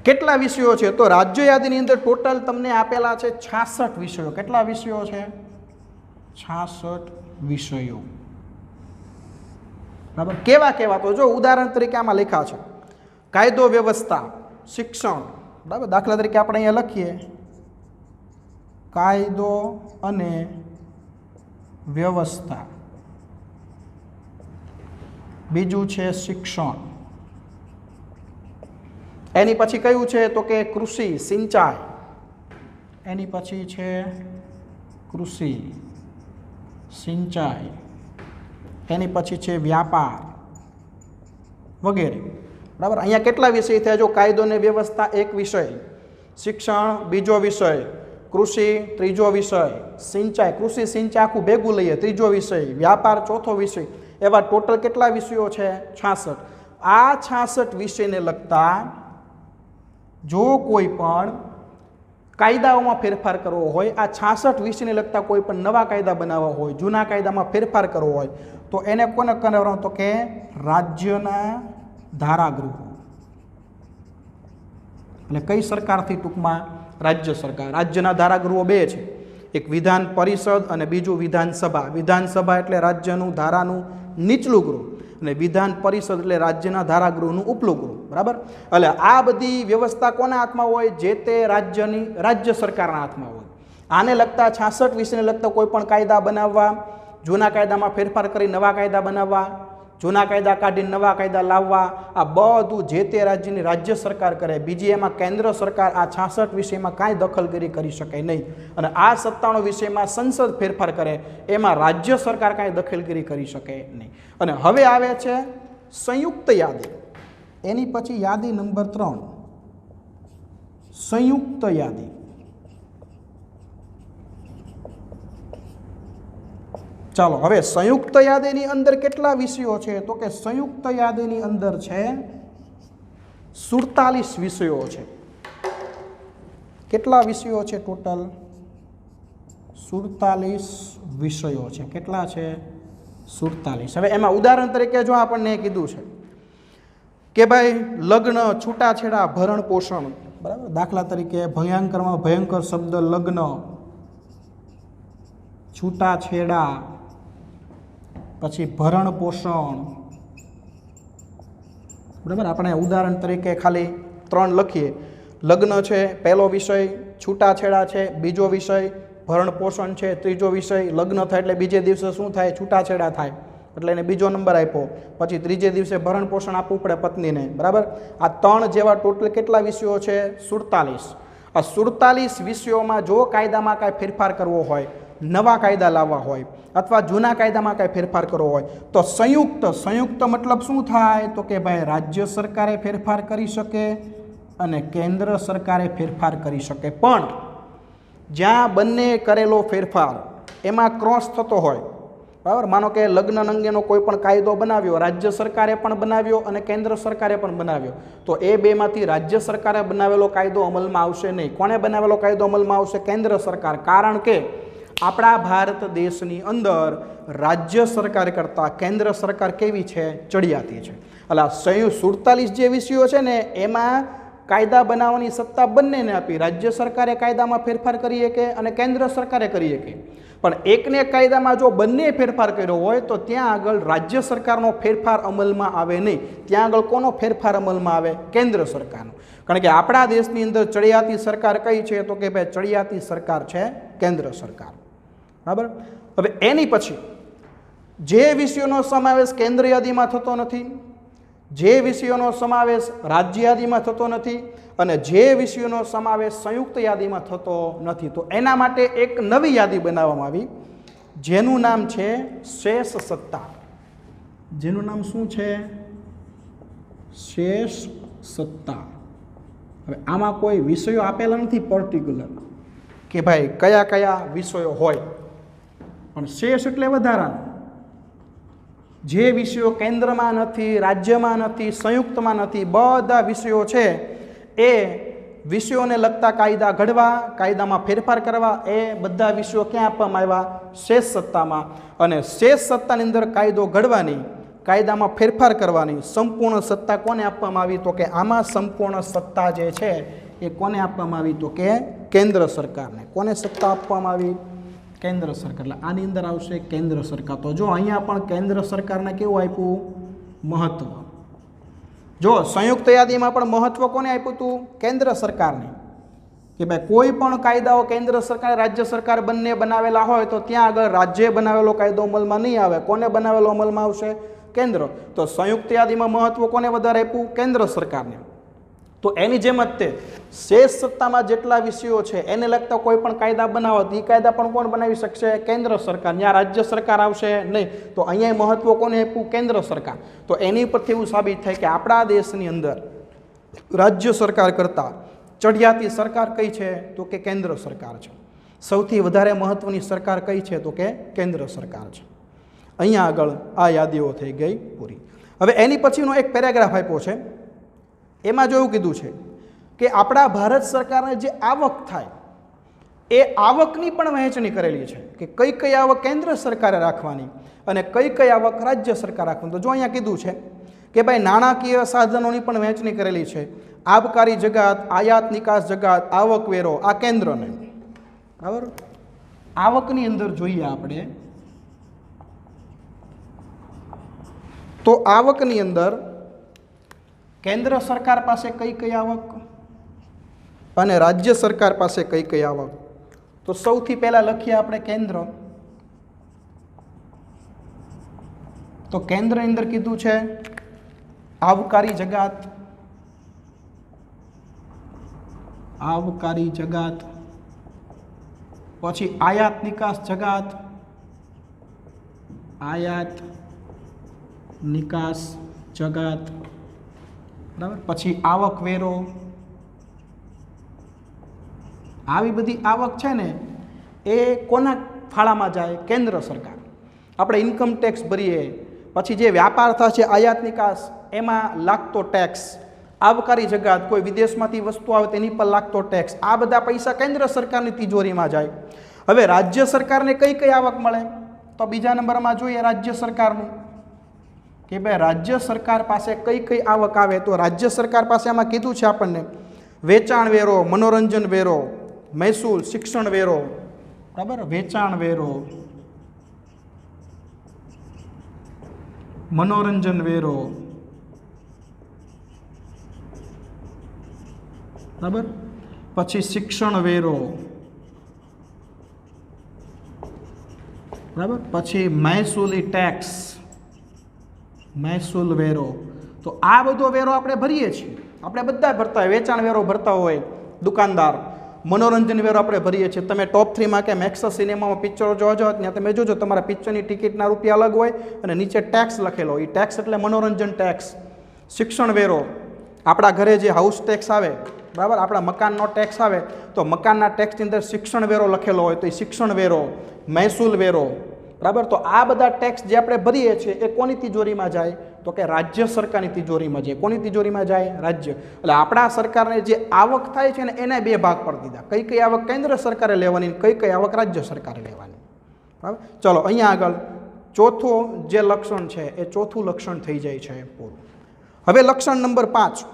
Speaker 1: કેટલા વિષયો છે? તો રાજ્ય યાદીની અંદર ટોટલ તમને આપેલા છે 66 વિષયો. કેટલા વિષયો છે? 66 વિષયો. બરાબર, કેવા કેવા? તો જો ઉદાહરણ તરીકે આમાં લખ્યા છે કાયદો વ્યવસ્થા, શિક્ષણ. બરાબર, દાખલા તરીકે આપણે અહીંયા લખીએ કાયદો અને વ્યવસ્થા. બીજું છે શિક્ષણ. એની પછી કયું છે? તો કે કૃષિ, સિંચાઈ. એની પછી છે કૃષિ, સિંચાઈ. એની પછી છે વ્યાપાર વગેરે. બરાબર, અહીંયા કેટલા વિષય થયા? જો કાયદો અને વ્યવસ્થા એક વિષય, શિક્ષણ બીજો વિષય, કૃષિ ત્રીજો વિષય, સિંચાઈ, કૃષિ સિંચાઈ આખું ભેગું લઈએ ત્રીજો વિષય, વ્યાપાર ચોથો વિષય. એવા ટોટલ કેટલા વિષયો છે? 66. આ 66 વિષયને લગતા જો કોઈ પણ કાયદાઓમાં ફેરફાર કરવો હોય, આ 66 વિષયને લગતા કોઈ પણ નવા કાયદા બનાવવા હોય, જૂના કાયદામાં ફેરફાર કરવો હોય તો એને કોને કરવાનું? તો કે રાજ્યના ધારાગૃહો. એટલે કઈ સરકારથી? ટૂંકમાં રાજ્ય સરકાર. રાજ્યના ધારાગૃહો 2 છે, એક વિધાન પરિષદ અને બીજું વિધાનસભા. વિધાનસભા એટલે રાજ્યનું ધારાનું નીચલું ગૃહ અને વિધાન પરિષદ એટલે રાજ્યના ધારાગૃહનું ઉપલું ગૃહ. બરાબર, એટલે આ બધી વ્યવસ્થા કોના હાથમાં હોય? જે તે રાજ્યની રાજ્ય સરકારના હાથમાં હોય. આને લગતા 66 વિષયને લગતા કોઈ પણ કાયદા બનાવવા, જૂના કાયદામાં ફેરફાર કરી નવા કાયદા બનાવવા, જૂના કાયદા કાઢીને નવા કાયદા લાવવા, આ બધું જે તે રાજ્યની રાજ્ય સરકાર કરે. બીજી એમાં કેન્દ્ર સરકાર આ 66 વિષયમાં કાંઈ દખલગીરી કરી શકે નહીં. અને આ 97 વિષયમાં સંસદ ફેરફાર કરે એમાં રાજ્ય સરકાર કાંઈ દખલગીરી કરી શકે નહીં. અને હવે આવે છે સંયુક્ત યાદી. એની પછી યાદી નંબર 3, સંયુક્ત યાદી. ચાલો, હવે સંયુક્ત યાદીની અંદર કેટલા વિષયો છે? તો કે સંયુક્ત યાદીની અંદર છે 47 વિષયો છે. કેટલા વિષયો છે? ટોટલ 47 વિષયો છે. કેટલા છે? 47. હવે એમાં ઉદાહરણ તરીકે જો આપણને કીધું છે કે ભાઈ લગ્ન, છૂટાછેડા, ભરણ પોષણ. બરાબર, દાખલા તરીકે ભયંકરમાં ભયંકર શબ્દ લગ્ન, છૂટાછેડા, પછી ભરણ પોષણ. બરાબર, આપણે ઉદાહરણ તરીકે ખાલી 3 લખીએ. લગ્ન છે પહેલો વિષય, છૂટાછેડા છે બીજો વિષય, ભરણ પોષણ છે ત્રીજો વિષય. લગ્ન થાય એટલે બીજે દિવસે શું થાય? છૂટાછેડા થાય, એટલે એને બીજો નંબર આપ્યો. પછી ત્રીજે દિવસે ભરણ પોષણ આપવું પડે પત્નીને. બરાબર, આ 3 જેવા ટોટલ કેટલા વિષયો છે? 47. આ 47 વિષયોમાં જો કાયદામાં કાંઈ ફેરફાર કરવો હોય નવા કાયદા લાવવા હોય અથવા જૂના કાયદામાં કાંઈ ફેરફાર કરવો હોય તો સંયુક્ત મતલબ શું થાય તો કે ભાઈ રાજ્ય સરકારે ફેરફાર કરી શકે અને કેન્દ્ર સરકારે ફેરફાર કરી શકે, પણ જ્યાં બંને કરેલો ફેરફાર એમાં ક્રોસ થતો હોય, બરાબર, માનો કે લગ્ન અંગેનો કોઈ પણ કાયદો બનાવ્યો, રાજ્ય સરકારે પણ બનાવ્યો અને કેન્દ્ર સરકારે પણ બનાવ્યો, તો એ બેમાંથી રાજ્ય સરકારે બનાવેલો કાયદો અમલમાં આવશે નહીં. કોણે બનાવેલો કાયદો અમલમાં આવશે? કેન્દ્ર સરકાર. કારણ કે આપણા ભારત દેશની અંદર રાજ્ય સરકાર કરતાં કેન્દ્ર સરકાર કેવી છે? ચડિયાતી છે. એટલે 47 જે વિષયો છે ને એમાં કાયદા બનાવવાની સત્તા બંનેને આપી. રાજ્ય સરકારે કાયદામાં ફેરફાર કરી શકે અને કેન્દ્ર સરકારે કરી શકે, પણ એકને એક કાયદામાં જો બંને ફેરફાર કર્યો હોય તો ત્યાં આગળ રાજ્ય સરકારનો ફેરફાર અમલમાં આવે નહીં. ત્યાં આગળ કોનો ફેરફાર અમલમાં આવે? કેન્દ્ર સરકારનો. કારણ કે આપણા દેશની અંદર ચડિયાતી સરકાર કઈ છે તો કે ભાઈ ચડિયાતી સરકાર છે કેન્દ્ર સરકાર. બરાબર. હવે એની પછી જે વિષયોનો સમાવેશ કેન્દ્ર યાદીમાં થતો નથી, જે વિષયોનો સમાવેશ રાજ્ય યાદીમાં થતો નથી અને જે વિષયોનો સમાવેશ સંયુક્ત યાદીમાં થતો નથી, તો એના માટે એક નવી યાદી બનાવવામાં આવી જેનું નામ છે શેષ સત્તા. જેનું નામ શું છે? શેષ સત્તા. હવે આમાં કોઈ વિષયો આપેલા નથી પર્ટિક્યુલર કે ભાઈ કયા કયા વિષયો હોય, પણ શેષ એટલે વધારાનું. જે વિષયો કેન્દ્રમાં નથી, રાજ્યમાં નથી, સંયુક્તમાં નથી, બધા વિષયો છે એ વિષયોને લગતા કાયદા ઘડવા, કાયદામાં ફેરફાર કરવા, એ બધા વિષયો ક્યાં આપવામાં આવ્યા? શેષ સત્તામાં. અને શેષ સત્તાની અંદર કાયદો ઘડવાની, કાયદામાં ફેરફાર કરવાની સંપૂર્ણ સત્તા કોને આપવામાં આવી? તો કે આમાં સંપૂર્ણ સત્તા જે છે એ કોને આપવામાં આવી? તો કે કેન્દ્ર સરકારને. કોને સત્તા આપવામાં આવી? કેન્દ્ર સરકાર. એટલે આની અંદર આવશે કેન્દ્ર સરકાર. તો જો અહીંયા પણ કેન્દ્ર સરકારને કેવું આપ્યું? મહત્વ. જો સંયુક્ત યાદીમાં પણ મહત્વ કોને આપ્યું હતું? કેન્દ્ર સરકારને. કે ભાઈ કોઈ પણ કાયદાઓ કેન્દ્ર સરકાર રાજ્ય સરકાર બંને બનાવેલા હોય તો ત્યાં આગળ રાજ્ય બનાવેલો કાયદો અમલમાં નહીં આવે. કોને બનાવેલો અમલમાં આવશે? કેન્દ્ર. તો સંયુક્ત યાદીમાં મહત્વ કોને વધારે આપ્યું? કેન્દ્ર સરકારને. તો એની જેમ જ તે શેષ સત્તામાં જેટલા વિષયો છે એને લગતા કોઈ પણ કાયદા બનાવો તો એ કાયદા પણ કોણ બનાવી શકશે? કેન્દ્ર સરકાર. ત્યાં રાજ્ય સરકાર આવશે નહીં. તો અહીંયા મહત્વ કોને આપ્યું? કેન્દ્ર સરકાર. તો એની પરથી એવું સાબિત થાય કે આપણા દેશની અંદર રાજ્ય સરકાર કરતાં ચડિયાતી સરકાર કઈ છે? તો કે કેન્દ્ર સરકાર છે. સૌથી વધારે મહત્વની સરકાર કઈ છે? તો કે કેન્દ્ર સરકાર છે. અહીંયા આગળ આ યાદીઓ થઈ ગઈ પૂરી. હવે એની પછીનો એક પેરેગ્રાફ આપ્યો છે, એમાં જો એવું કીધું છે કે આપણા ભારત સરકારને જે આવક થાય એ આવકની પણ વહેંચણી કરેલી છે કે કઈ કઈ આવક કેન્દ્ર સરકારે રાખવાની અને કઈ કઈ આવક રાજ્ય સરકાર રાખવાની. તો જો અહીંયા કીધું છે કે ભાઈ નાણાકીય સાધનોની પણ વહેંચણી કરેલી છે. આબકારી જગાત, આયાત નિકાસ જગાત, આવકવેરો આ કેન્દ્રને. બરાબર. આવકની અંદર જોઈએ આપણે તો આવકની અંદર કેન્દ્ર સરકાર પાસે કઈ કઈ આવક અને રાજ્ય સરકાર પાસે કઈ કઈ આવક. તો સૌથી પહેલા લખીએ આપણે કેન્દ્ર. તો કેન્દ્રની અંદર કીધું છે આવકારી જગાત, આવકારી જગાત, પછી આયાત નિકાસ જગાત, આયાત નિકાસ જગાત, બરાબર, પછી આવકવેરો. આવી બધી આવક છે ને એ કોના ફાળામાં જાય? કેન્દ્ર સરકાર. આપણે ઇન્કમ ટેક્સ ભરીએ, પછી જે વ્યાપાર થશે આયાત નિકાસ એમાં લાગતો ટેક્સ, આવકારી જગાત કોઈ વિદેશમાંથી વસ્તુ આવે તેની પર લાગતો ટેક્સ, આ બધા પૈસા કેન્દ્ર સરકારની તિજોરીમાં જાય. હવે રાજ્ય સરકારને કઈ કઈ આવક મળે? તો બીજા નંબરમાં જોઈએ રાજ્ય સરકારનું કે ભાઈ રાજ્ય સરકાર પાસે કઈ કઈ આવક આવે. તો રાજ્ય સરકાર પાસે આમાં કીધું છે આપણને વેચાણ વેરો, મનોરંજન વેરો, મહેસૂલ, શિક્ષણ વેરો, બરાબર, વેચાણ વેરો, મનોરંજન વેરો, બરાબર, પછી શિક્ષણ વેરો, બરાબર, પછી મહેસૂલી ટેક્સ, મહેસૂલ વેરો. તો આ બધો વેરો આપણે ભરીએ છીએ, આપણે બધા ભરતા હોય. વેચાણ વેરો ભરતા હોય દુકાનદાર, મનોરંજન વેરો આપણે ભરીએ છીએ. તમે ટોપ 3માં કે મેક્સ સિનેમામાં પિક્ચરો જોવા જાઓ ત્યાં તમે જોજો તમારા પિક્ચરની ટિકિટના રૂપિયા અલગ હોય અને નીચે ટેક્સ લખેલો હોય. એ ટેક્સ એટલે મનોરંજન ટેક્સ. શિક્ષણ વેરો, આપણા ઘરે જે હાઉસ ટેક્સ આવે, બરાબર, આપણા મકાનનો ટેક્સ આવે તો મકાનના ટેક્સની અંદર શિક્ષણ વેરો લખેલો હોય તો એ શિક્ષણ વેરો, મહેસૂલ વેરો, બરાબર. તો આ બધા ટેક્સ જે આપણે ભરીએ છીએ એ કોની તિજોરીમાં જાય? તો કે રાજ્ય સરકારની તિજોરીમાં જાય. કોની તિજોરીમાં જાય? રાજ્ય. એટલે આપણા સરકારને જે આવક થાય છે ને એને બે ભાગ કરી દીધા. કઈ કઈ આવક કેન્દ્ર સરકારે લેવાની, કઈ કઈ આવક રાજ્ય સરકારે લેવાની, બરાબર. ચલો અહીંયા આગળ ચોથું જે લક્ષણ છે એ ચોથું લક્ષણ થઈ જાય છે પૂરું. હવે લક્ષણ નંબર 5,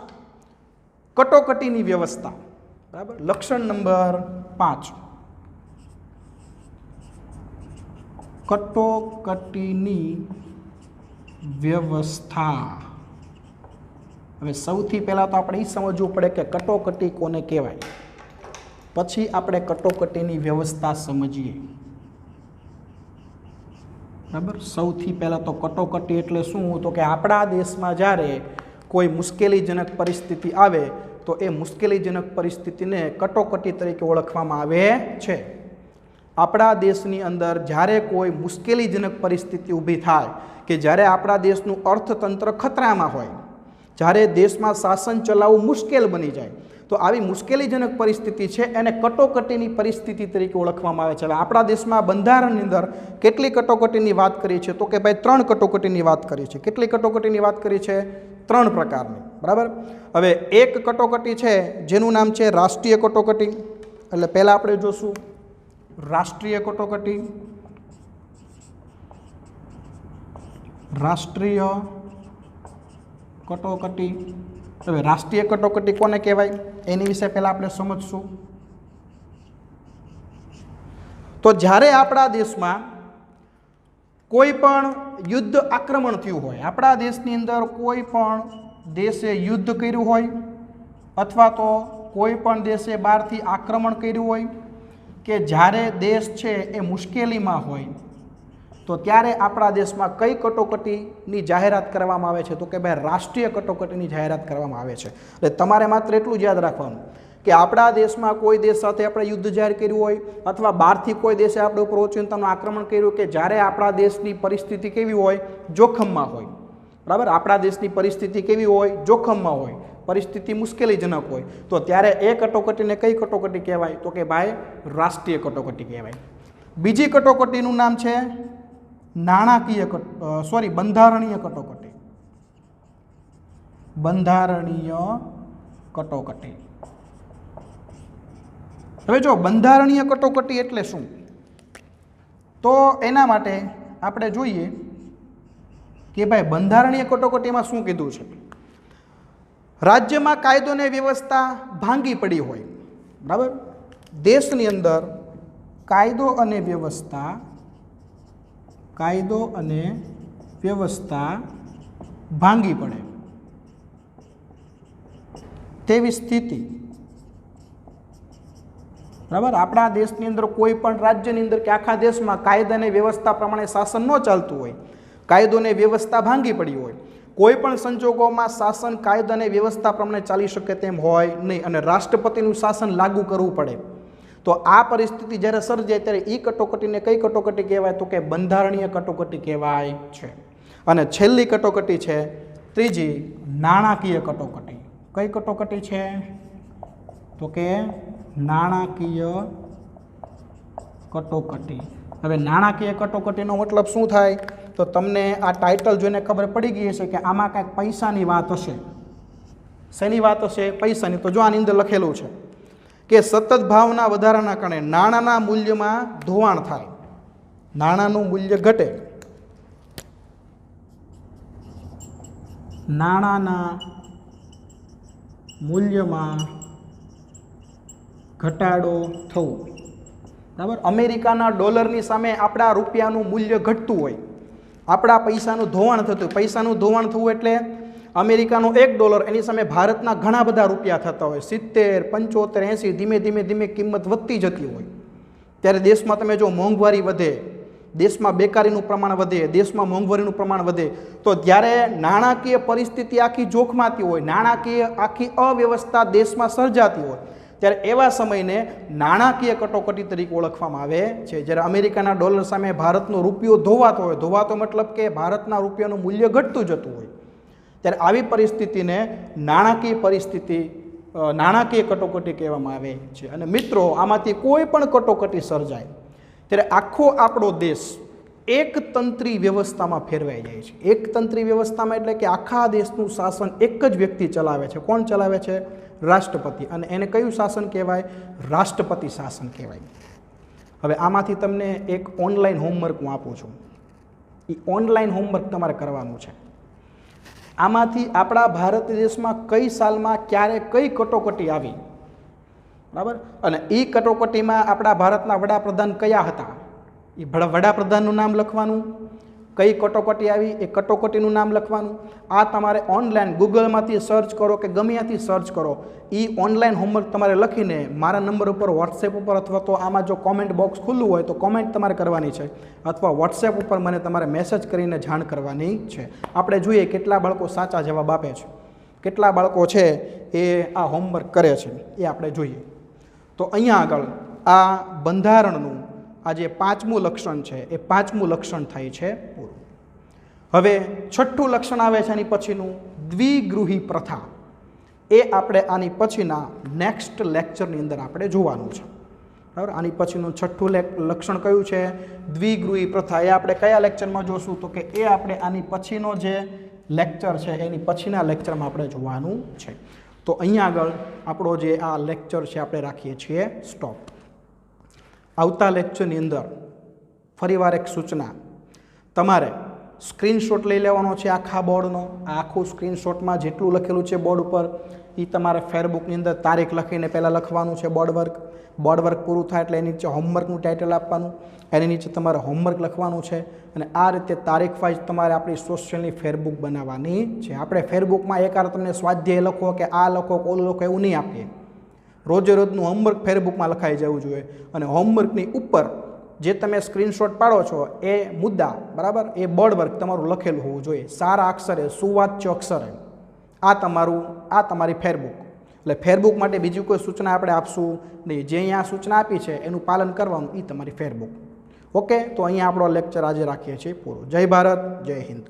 Speaker 1: કટોકટીની વ્યવસ્થા, બરાબર. લક્ષણ નંબર 5, કટોકટીની વ્યવસ્થા. હવે સૌથી પહેલાં તો આપણે એ સમજવું પડે કે કટોકટી કોને કહેવાય, પછી આપણે કટોકટીની વ્યવસ્થા સમજીએ, બરાબર. સૌથી પહેલાં તો કટોકટી એટલે શું? તો કે આપણા દેશમાં જ્યારે કોઈ મુશ્કેલીજનક પરિસ્થિતિ આવે તો એ મુશ્કેલીજનક પરિસ્થિતિને કટોકટી તરીકે ઓળખવામાં આવે છે. આપણા દેશની અંદર જ્યારે કોઈ મુશ્કેલીજનક પરિસ્થિતિ ઊભી થાય કે જ્યારે આપણા દેશનું અર્થતંત્ર ખતરામાં હોય, જ્યારે દેશમાં શાસન ચલાવવું મુશ્કેલ બની જાય તો આવી મુશ્કેલીજનક પરિસ્થિતિ છે એને કટોકટીની પરિસ્થિતિ તરીકે ઓળખવામાં આવે છે. હવે આપણા દેશમાં બંધારણની અંદર કેટલી કટોકટીની વાત કરી છે? તો કે ભાઈ 3 કટોકટીની વાત કરી છે. કેટલી કટોકટીની વાત કરી છે? 3 પ્રકારની, બરાબર. હવે એક કટોકટી છે જેનું નામ છે રાષ્ટ્રીય કટોકટી. એટલે પહેલાં આપણે જોશું રાષ્ટ્રીય કટોકટી. રાષ્ટ્રીય કટોકટી. હવે રાષ્ટ્રીય કટોકટી કોને કહેવાય એની વિશે પહેલાં આપણે સમજશું. તો જ્યારે આપણા દેશમાં કોઈ પણ યુદ્ધ આક્રમણ થયું હોય, આપણા દેશની અંદર કોઈ પણ દેશે યુદ્ધ કર્યું હોય અથવા તો કોઈ પણ દેશે બહારથી આક્રમણ કર્યું હોય કે જ્યારે દેશ છે એ મુશ્કેલીમાં હોય તો ત્યારે આપણા દેશમાં કઈ કટોકટીની જાહેરાત કરવામાં આવે છે? તો કે ભાઈ રાષ્ટ્રીય કટોકટીની જાહેરાત કરવામાં આવે છે. એટલે તમારે માત્ર એટલું જ યાદ રાખવાનું કે આપણા દેશમાં કોઈ દેશ સાથે આપણે યુદ્ધ જાહેર કર્યું હોય અથવા બહારથી કોઈ દેશે આપણે ઉપર ઓચિંતાનું આક્રમણ કર્યું કે જ્યારે આપણા દેશની પરિસ્થિતિ કેવી હોય? જોખમમાં હોય, બરાબર. આપણા દેશની પરિસ્થિતિ કેવી હોય? જોખમમાં હોય, પરિસ્થિતિ મુશ્કેલીજનક હોય તો ત્યારે એ કટોકટીને કઈ કટોકટી કહેવાય? તો કે ભાઈ રાષ્ટ્રીય કટોકટી કહેવાય. બીજી કટોકટીનું નામ છે બંધારણીય કટોકટી. બંધારણીય કટોકટી. હવે જો બંધારણીય કટોકટી એટલે શું? તો એના માટે આપણે જોઈએ કે ભાઈ બંધારણીય કટોકટીમાં શું કીધું છે. રાજ્યમાં કાયદો અને વ્યવસ્થા ભાંગી પડી હોય, બરાબર. દેશની અંદર કાયદો અને વ્યવસ્થા ભાંગી પડે તેવી સ્થિતિ, બરાબર. આપણા દેશની અંદર કોઈ પણ રાજ્યની અંદર કે આખા દેશમાં કાયદા અને વ્યવસ્થા પ્રમાણે શાસન ન ચાલતું હોય, કાયદો અને વ્યવસ્થા ભાંગી પડી હોય, કોઈ પણ સંજોગોમાં શાસન કાયદા અને વ્યવસ્થા પ્રમાણે ચાલી શકે તેમ હોય નહીં અને રાષ્ટ્રપતિનું શાસન લાગુ કરવું પડે તો આ પરિસ્થિતિ જ્યારે સર્જાય ત્યારે એ કટોકટીને કઈ કટોકટી કહેવાય? તો કે બંધારણીય કટોકટી કહેવાય છે. અને છેલ્લી કટોકટી છે ત્રીજી, નાણાકીય કટોકટી. કઈ કટોકટી છે? તો કે નાણાકીય કટોકટી. હવે નાણાકીય કટોકટીનો મતલબ શું થાય? તો તમને આ ટાઇટલ જોઈને ખબર પડી ગઈ હશે કે આમાં કાંઈક પૈસાની વાત હશે. શેની વાત હશે? પૈસાની. તો જો આની અંદર લખેલું છે કે સતત ભાવના વધારાના કારણે નાણાંના મૂલ્યમાં ધોવાણ થાય, નાણાંનું મૂલ્ય ઘટે, નાણાંના મૂલ્યમાં ઘટાડો થવો, બરાબર. અમેરિકાના ડોલરની સામે આપણા રૂપિયાનું મૂલ્ય ઘટતું હોય, આપણા પૈસાનું ધોવાણ થતું. પૈસાનું ધોવાણ થવું એટલે અમેરિકાનો $1 એની સામે ભારતના ઘણા બધા રૂપિયા થતા હોય, 70, 75, 80, ધીમે ધીમે કિંમત વધતી જતી હોય. ત્યારે દેશમાં તમે જો મોંઘવારી વધે, દેશમાં બેકારીનું પ્રમાણ વધે, દેશમાં મોંઘવારીનું પ્રમાણ વધે તો જ્યારે નાણાકીય પરિસ્થિતિ આખી જોખમાતી હોય, નાણાકીય આખી અવ્યવસ્થા દેશમાં સર્જાતી હોય ત્યારે એવા સમયને નાણાકીય કટોકટી તરીકે ઓળખવામાં આવે છે. જ્યારે અમેરિકાના ડોલર સામે ભારતનો રૂપિયો ધોવાતો હોય, ધોવાતો મતલબ કે ભારતના રૂપિયાનું મૂલ્ય ઘટતું જતું હોય, ત્યારે આવી પરિસ્થિતિને નાણાકીય કટોકટી કહેવામાં આવે છે. અને મિત્રો, આમાંથી કોઈ પણ કટોકટી સર્જાય ત્યારે આખો આપણો દેશ એકતંત્રી વ્યવસ્થામાં ફેરવાઈ જાય છે. એકતંત્રી વ્યવસ્થામાં એટલે કે આખા દેશનું શાસન એક જ વ્યક્તિ ચલાવે છે. કોણ ચલાવે છે? રાષ્ટ્રપતિ. અને એને કયું શાસન કહેવાય? રાષ્ટ્રપતિ શાસન કહેવાય. હવે આમાંથી તમને એક ઓનલાઈન હોમવર્ક હું આપું છું. એ ઓનલાઈન હોમવર્ક તમારે કરવાનું છે. આમાંથી આપણા ભારત દેશમાં કઈ સાલમાં ક્યારે કઈ કટોકટી આવી, બરાબર, અને એ કટોકટીમાં આપણા ભારતના વડાપ્રધાન કયા હતા, એ વડાપ્રધાનનું નામ લખવાનું. કઈ કટોકટી આવી એ કટોકટીનું નામ લખવાનું. આ તમારે ઓનલાઈન ગૂગલમાંથી સર્ચ કરો કે ગમે ત્યાંથી સર્ચ કરો, એ ઓનલાઈન હોમવર્ક તમારે લખીને મારા નંબર ઉપર વોટ્સએપ ઉપર અથવા તો આમાં જો કોમેન્ટ બોક્સ ખુલ્લું હોય તો કોમેન્ટ તમારે કરવાની છે, અથવા વોટ્સએપ ઉપર મને તમારે મેસેજ કરીને જાણ કરવાની છે. આપણે જોઈએ કેટલા બાળકો સાચા જવાબ આપે છે, કેટલા બાળકો છે એ આ હોમવર્ક કરે છે, એ આપણે જોઈએ. તો અહીંયા આગળ આ બંધારણનું આ જે 5મું લક્ષણ છે એ 5મું લક્ષણ થાય છે પૂરું. હવે 6થું લક્ષણ આવે છે આની પછીનું, દ્વિગૃહી પ્રથા. એ આપણે આની પછીના નેક્સ્ટ લેક્ચરની અંદર આપણે જોવાનું છે, બરાબર. આની પછીનું 6થું લક્ષણ કયું છે? દ્વિગૃહી પ્રથા. એ આપણે કયા લેક્ચરમાં જોશું? તો કે એ આપણે આની પછીનો જે લેક્ચર છે એની પછીના લેક્ચરમાં આપણે જોવાનું છે. તો અહીંયા આગળ આપણો જે આ લેક્ચર છે આપણે રાખીએ છીએ સ્ટોપ. આવતા લેક્ચરની અંદર ફરીવાર એક સૂચના, તમારે સ્ક્રીનશોટ લઈ લેવાનો છે આખા બોર્ડનો. આ આખું સ્ક્રીનશોટમાં જેટલું લખેલું છે બોર્ડ ઉપર એ તમારે ફેરબુકની અંદર તારીખ લખીને પહેલાં લખવાનું છે. બોર્ડ વર્ક પૂરું થાય એટલે એની નીચે હોમવર્કનું ટાઇટલ આપવાનું, એની નીચે તમારે હોમવર્ક લખવાનું છે. અને આ રીતે તારીખ વાઇઝ તમારે આપણી સોશિયલની ફેરબુક બનાવવાની છે. આપણે ફેરબુકમાં એકવાર તમને સ્વાધ્યાય લખો કે આ લખો કે ઓલું લખો એવું નહીં આપીએ. રોજે રોજનું હોમવર્ક ફેરબુકમાં લખાઈ જવું જોઈએ. અને હોમવર્કની ઉપર જે તમે સ્ક્રીનશોટ પાડો છો એ મુદ્દા, બરાબર, એ બોર્ડ વર્ક તમારું લખેલું હોવું જોઈએ, સારા અક્ષરે, સુવાચ્ય અક્ષરે. આ તમારી ફેરબુક. એટલે ફેરબુક માટે બીજી કોઈ સૂચના આપણે આપશું નહીં. જે અહીંયા સૂચના આપી છે એનું પાલન કરવાનું, એ તમારી ફેરબુક. ઓકે, તો અહીંયા આપણો લેક્ચર આજે રાખીએ છીએ પૂરો. જય ભારત, જય હિન્દ.